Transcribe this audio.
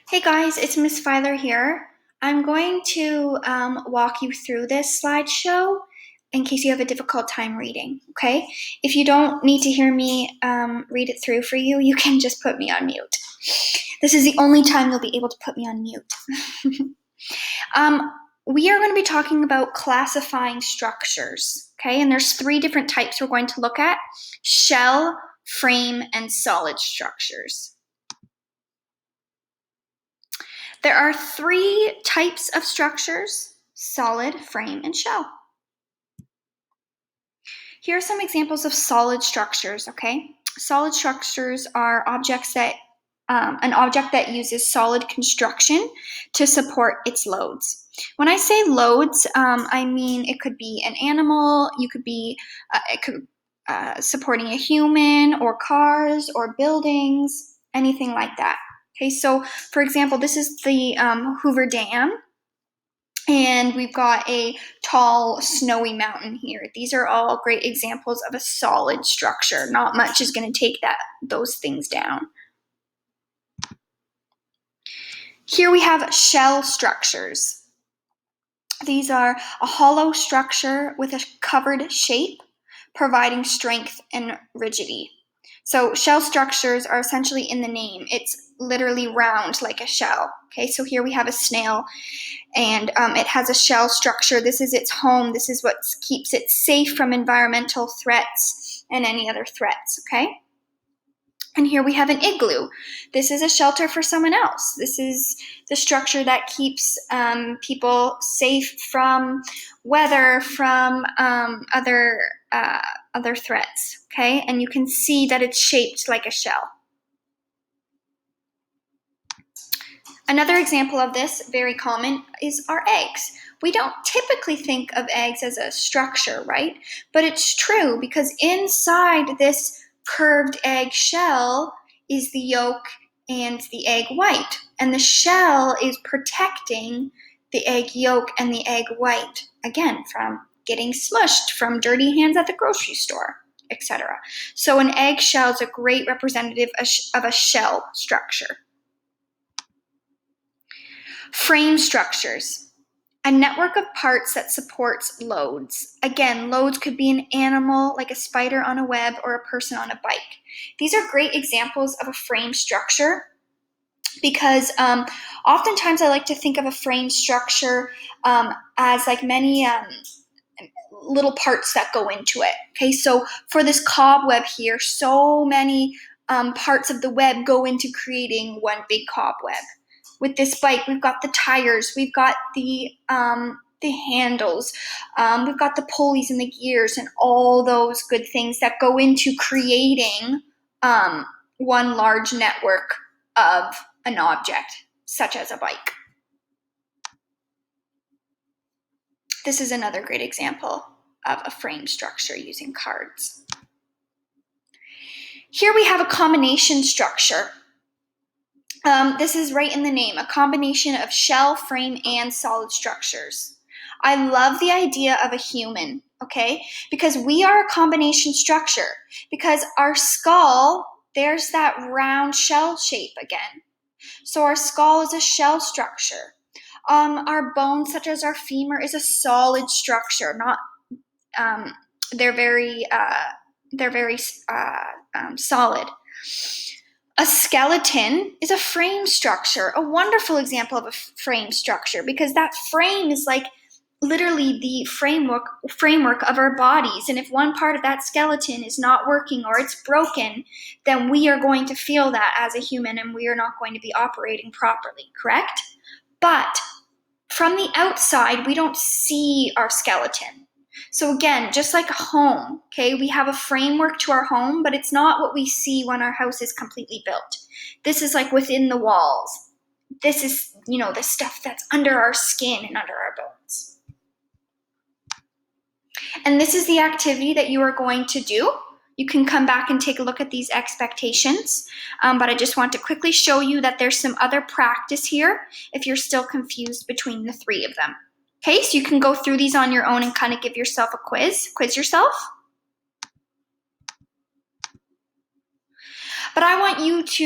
Hey guys, it's Miss Filer here. I'm going to walk you through this slideshow in case you have a difficult time reading, okay? If you don't need to hear me read it through for you, you can just put me on mute. This is the only time you'll be able to put me on mute. We are going to be talking about classifying structures, okay? And there's 3 different types we're going to look at: shell, frame, and solid structures. There are 3 types of structures: solid, frame, and shell. Here are some examples of solid structures, okay? Solid structures are objects that, an object that uses solid construction to support its loads. When I say loads, I mean it could be an animal, it could supporting a human, or cars, or buildings, anything like that. Okay, so for example, this is the Hoover Dam, and we've got a tall, snowy mountain here. These are all great examples of a solid structure. Not much is going to take those things down. Here we have shell structures. These are a hollow structure with a covered shape, providing strength and rigidity. So shell structures are essentially in the name. It's literally round like a shell. Okay, so here we have a snail, and it has a shell structure. This is its home. This is what keeps it safe from environmental threats and any other threats, okay? And here we have an igloo. This is a shelter for someone else. This is the structure that keeps people safe from weather, from other threats, okay? And you can see that it's shaped like a shell. Another example of this, very common, is our eggs. We don't typically think of eggs as a structure, right? But it's true, because inside this curved egg shell is the yolk and the egg white. And the shell is protecting the egg yolk and the egg white, again, from getting smushed, from dirty hands at the grocery store, etc. So an egg shell is a great representative of a shell structure. Frame structures. A network of parts that supports loads. Again, loads could be an animal, like a spider on a web, or a person on a bike. These are great examples of a frame structure, because oftentimes I like to think of a frame structure as like many little parts that go into it. Okay, so for this cobweb here, so many parts of the web go into creating one big cobweb. With this bike, we've got the tires, we've got the handles, we've got the pulleys and the gears, and all those good things that go into creating one large network of an object, such as a bike. This is another great example of a frame structure using cards. Here we have a combination structure. This is right in the name, a combination of shell, frame, and solid structures. I love the idea of a human, okay? Because we are a combination structure. Because our skull, there's that round shell shape again. So our skull is a shell structure. Our bones, such as our femur, is a solid structure. They're very solid. A skeleton is a frame structure, a wonderful example of a frame structure, because that frame is like literally the framework of our bodies. And if one part of that skeleton is not working or it's broken, then we are going to feel that as a human, and we are not going to be operating properly, correct? But from the outside, we don't see our skeleton. So again, just like a home, okay, we have a framework to our home, but it's not what we see when our house is completely built. This is like within the walls. This is, the stuff that's under our skin and under our bones. And this is the activity that you are going to do. You can come back and take a look at these expectations, but I just want to quickly show you that there's some other practice here if you're still confused between the 3 of them. Okay, so you can go through these on your own and kind of give yourself a quiz yourself. But I want you to